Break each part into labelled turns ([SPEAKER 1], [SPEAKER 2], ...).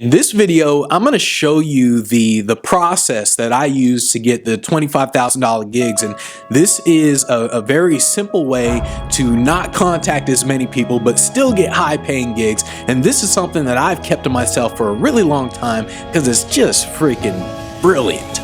[SPEAKER 1] In this video, I'm going to show you the process that I use to get the $25,000 gigs, and this is a very simple way to not contact as many people but still get high-paying gigs. And this is something that I've kept to myself for a really long time because it's just freaking brilliant.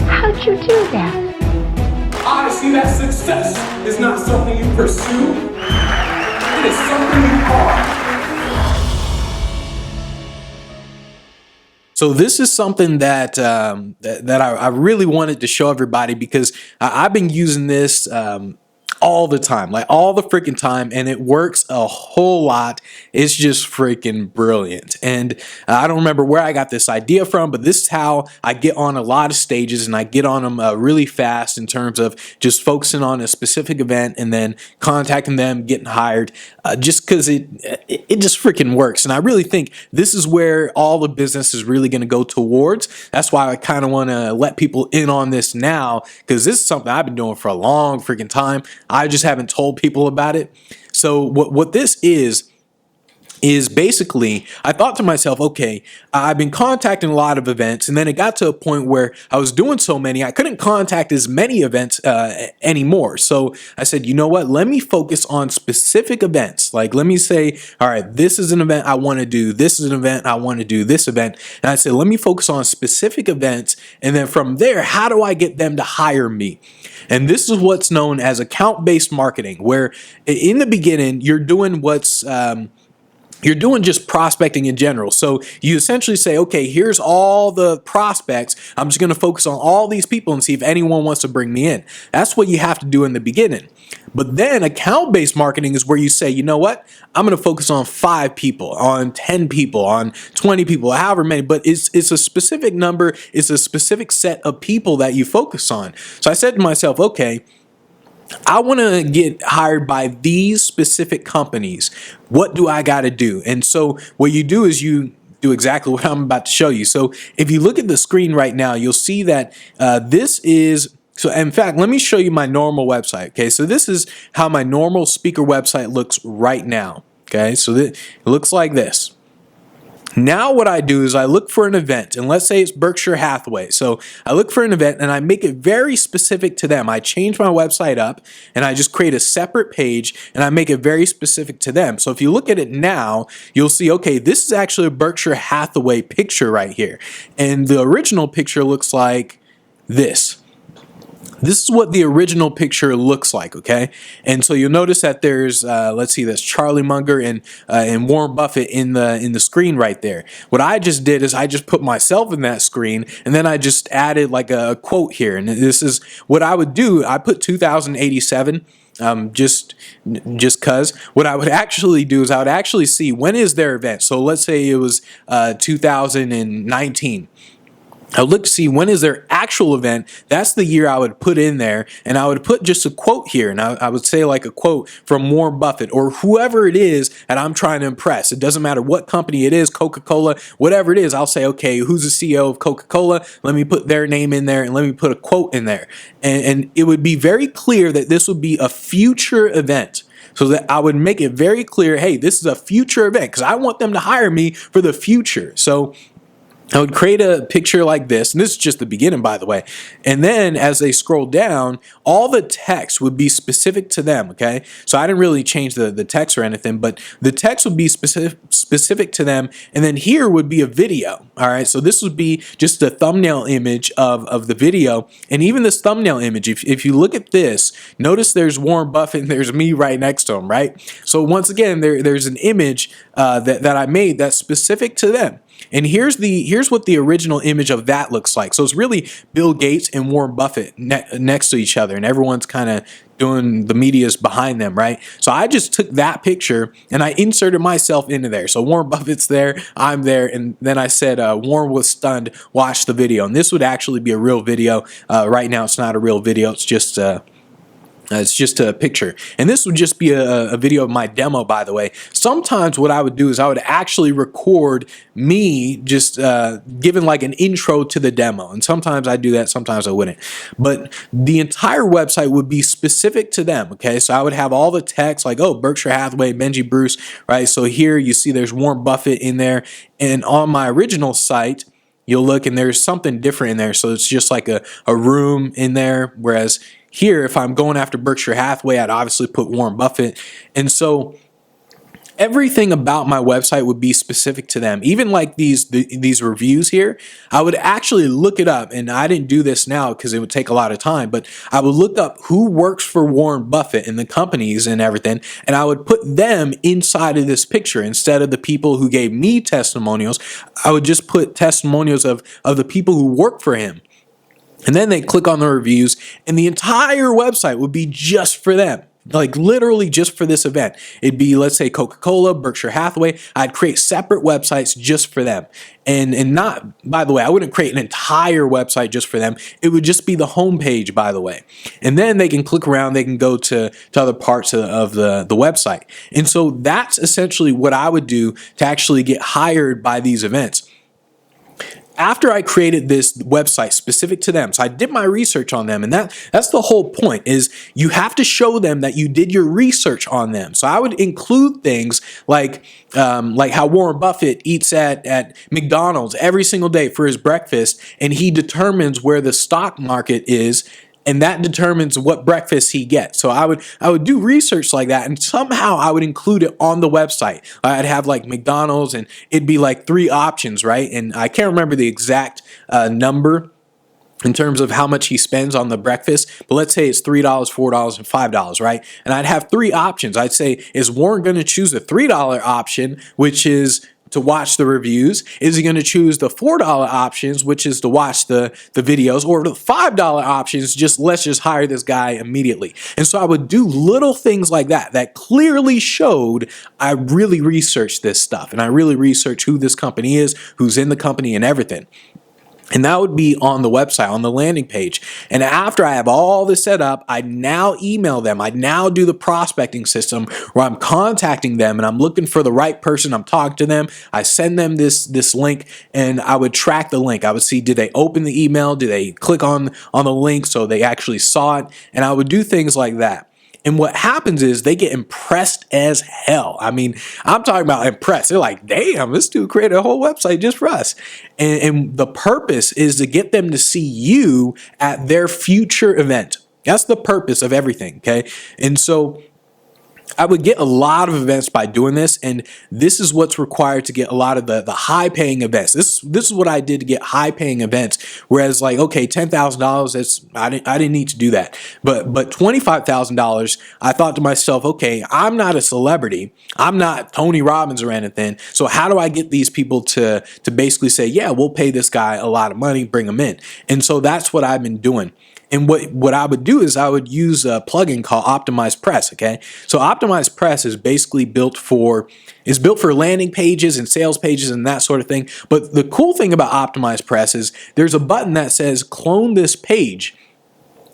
[SPEAKER 2] How'd you do that?
[SPEAKER 3] I see that success is not something you pursue. It is something you are.
[SPEAKER 1] So this is something that I really wanted to show everybody because I've been using this all the time, like all the freaking time, and it works a whole lot. It's just freaking brilliant. And I don't remember where I got this idea from, but this is how I get on a lot of stages, and I get on them really fast in terms of just focusing on a specific event and then contacting them, getting hired, just because it just freaking works. And I really think this is where all the business is really going to go towards. That's why I kind of want to let people in on this now, because this is something I've been doing for a long freaking time. I just haven't told people about it. So what this is basically, I thought to myself, okay, I've been contacting a lot of events, and then it got to a point where I was doing so many, I couldn't contact as many events anymore. So I said, you know what, let me focus on specific events. Like, let me say, all right, this is an event I want to do, this is an event I want to do, this event. And I said, let me focus on specific events, and then from there, how do I get them to hire me? And this is what's known as account-based marketing, where in the beginning, you're doing you're doing just prospecting in general. So you essentially say, okay, here's all the prospects. I'm just going to focus on all these people and see if anyone wants to bring me in. That's what you have to do in the beginning. But then account-based marketing is where you say, you know what? I'm going to focus on 5 people, on 10 people, on 20 people, however many. But it's a specific number. It's a specific set of people that you focus on. So I said to myself, okay, I want to get hired by these specific companies. What do I got to do? And so what you do is you do exactly what I'm about to show you. So if you look at the screen right now, you'll see that this is, so in fact, let me show you my normal website. Okay, so this is how my normal speaker website looks right now. Okay, so it looks like this. Now what I do is I look for an event, and let's say it's Berkshire Hathaway. So I look for an event and I make it very specific to them. I change my website up and I just create a separate page and I make it very specific to them. So if you look at it now, you'll see, okay, this is actually a Berkshire Hathaway picture right here. And the original picture looks like this. This is what the original picture looks like, okay? And so you'll notice that there's, let's see, there's Charlie Munger and Warren Buffett in the screen right there. What I just did is I just put myself in that screen, and then I just added like a quote here. And this is what I would do. I put 2087. Just cause what I would actually do is I would actually see when is their event. So let's say it was 2019. I would look to see when is their actual event. That's the year I would put in there, and I would put just a quote here, and I would say like a quote from Warren Buffett or whoever it is that I'm trying to impress. It doesn't matter what company it is, Coca-Cola, whatever it is. I'll say, okay, who's the CEO of Coca-Cola? Let me put their name in there, and let me put a quote in there. And it would be very clear that this would be a future event. So that I would make it very clear, hey, this is a future event because I want them to hire me for the future. So I would create a picture like this, and this is just the beginning, by the way. And then as they scroll down, all the text would be specific to them, okay? So I didn't really change the text or anything, but the text would be specific to them, and then here would be a video, all right? So this would be just a thumbnail image of the video, and even this thumbnail image, if you look at this, notice there's Warren Buffett and there's me right next to him, right? So once again, there's an image that I made that's specific to them. And here's what the original image of that looks like. So it's really Bill Gates and Warren Buffett next to each other, and everyone's kind of doing the media's behind them, right? So I just took that picture and I inserted myself into there. So Warren Buffett's there, I'm there, and then I said, Warren was stunned, watch the video. And this would actually be a real video. Right now it's not a real video, it's just It's just a picture. And this would just be a video of my demo, by the way. Sometimes what I would do is I would actually record me just giving like an intro to the demo. And sometimes I do that, sometimes I wouldn't. But the entire website would be specific to them, okay? So I would have all the text like, oh, Berkshire Hathaway, Benji Bruce, right? So here you see there's Warren Buffett in there. And on my original site, you'll look and there's something different in there. So it's just like a room in there. Whereas here, if I'm going after Berkshire Hathaway, I'd obviously put Warren Buffett. And so everything about my website would be specific to them. Even like these reviews here, I would actually look it up. And I didn't do this now because it would take a lot of time, but I would look up who works for Warren Buffett and the companies and everything. And I would put them inside of this picture instead of the people who gave me testimonials. I would just put testimonials of the people who work for him. And then they click on the reviews and the entire website would be just for them. Like literally just for this event. It'd be, let's say, Coca-Cola, Berkshire Hathaway. I'd create separate websites just for them. And not, by the way, I wouldn't create an entire website just for them. It would just be the homepage, by the way. And then they can click around, they can go to other parts of the website. And so that's essentially what I would do to actually get hired by these events. After I created this website specific to them, so I did my research on them, and that's the whole point, is you have to show them that you did your research on them. So I would include things like how Warren Buffett eats at McDonald's every single day for his breakfast, and he determines where the stock market is, and that determines what breakfast he gets. So I would do research like that, and somehow I would include it on the website. I'd have like McDonald's, and it'd be like 3 options, right? And I can't remember the exact number in terms of how much he spends on the breakfast, but let's say it's $3, $4, and $5, right? And I'd have 3 options. I'd say, is Warren going to choose the $3 option, which is to watch the reviews? Is he going to choose the $4 options, which is to watch the videos, or the $5 options, let's just hire this guy immediately? And so I would do little things like that clearly showed I really researched this stuff, and I really researched who this company is, who's in the company, and everything. And that would be on the website, on the landing page. And after I have all this set up, I now email them. I now do the prospecting system where I'm contacting them and I'm looking for the right person. I'm talking to them. I send them this link, and I would track the link. I would see, did they open the email? Did they click on the link so they actually saw it? And I would do things like that. And what happens is they get impressed as hell. I mean, I'm talking about impressed. They're like, damn, this dude created a whole website just for us. And the purpose is to get them to see you at their future event. That's the purpose of everything, okay? And so I would get a lot of events by doing this, and this is what's required to get a lot of the high-paying events. This is what I did to get high-paying events. Whereas, like, okay, $10,000, I didn't need to do that. But $25,000, I thought to myself, okay, I'm not a celebrity, I'm not Tony Robbins or anything. So how do I get these people to basically say, yeah, we'll pay this guy a lot of money, bring him in? And so that's what I've been doing. And what I would do is I would use a plugin called Optimized Press, okay? So Optimized Press is basically built for landing pages and sales pages and that sort of thing. But the cool thing about Optimized Press is there's a button that says clone this page.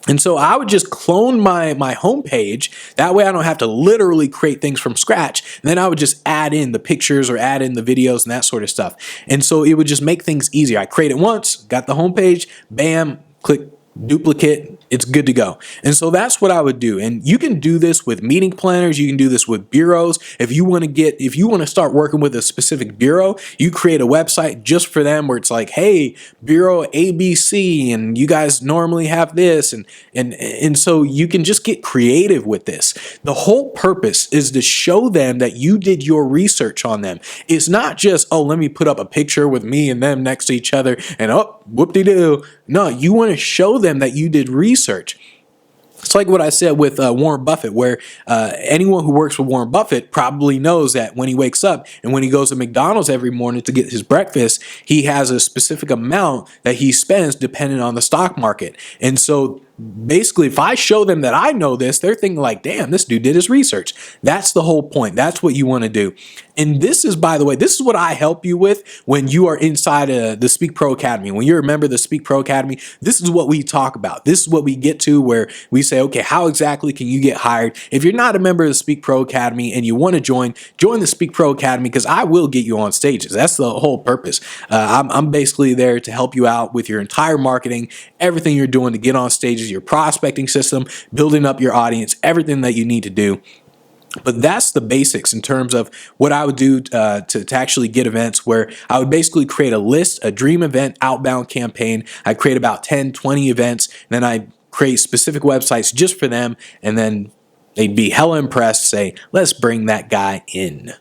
[SPEAKER 1] And so I would just clone my home page. That way I don't have to literally create things from scratch. And then I would just add in the pictures or add in the videos and that sort of stuff. And so it would just make things easier. I create it once, got the home page, bam, click duplicate, it's good to go. And so that's what I would do. And you can do this with meeting planners, you can do this with bureaus. If you want to start working with a specific bureau, you create a website just for them where it's like, hey, bureau ABC, and you guys normally have this, and so you can just get creative with this. The whole purpose is to show them that you did your research on them. It's not just, oh, let me put up a picture with me and them next to each other and oh, whoop-de-doo. No, you want to show them that you did research. It's like what I said with Warren Buffett, where anyone who works for Warren Buffett probably knows that when he wakes up and when he goes to McDonald's every morning to get his breakfast, he has a specific amount that he spends depending on the stock market. And so basically, if I show them that I know this, they're thinking like, damn, this dude did his research. That's the whole point. That's what you want to do. And this is, by the way, this is what I help you with when you are inside the Speak Pro Academy. When you're a member of the Speak Pro Academy, this is what we talk about. This is what we get to, where we say, okay, how exactly can you get hired? If you're not a member of the Speak Pro Academy and you want to join the Speak Pro Academy, because I will get you on stages. That's the whole purpose. I'm basically there to help you out with your entire marketing, everything you're doing to get on stages, your prospecting system, building up your audience, everything that you need to do. But that's the basics in terms of what I would do to actually get events, where I would basically create a list, a dream event outbound campaign. I'd create about 10, 20 events, and then I'd create specific websites just for them, and then they'd be hella impressed, say, let's bring that guy in.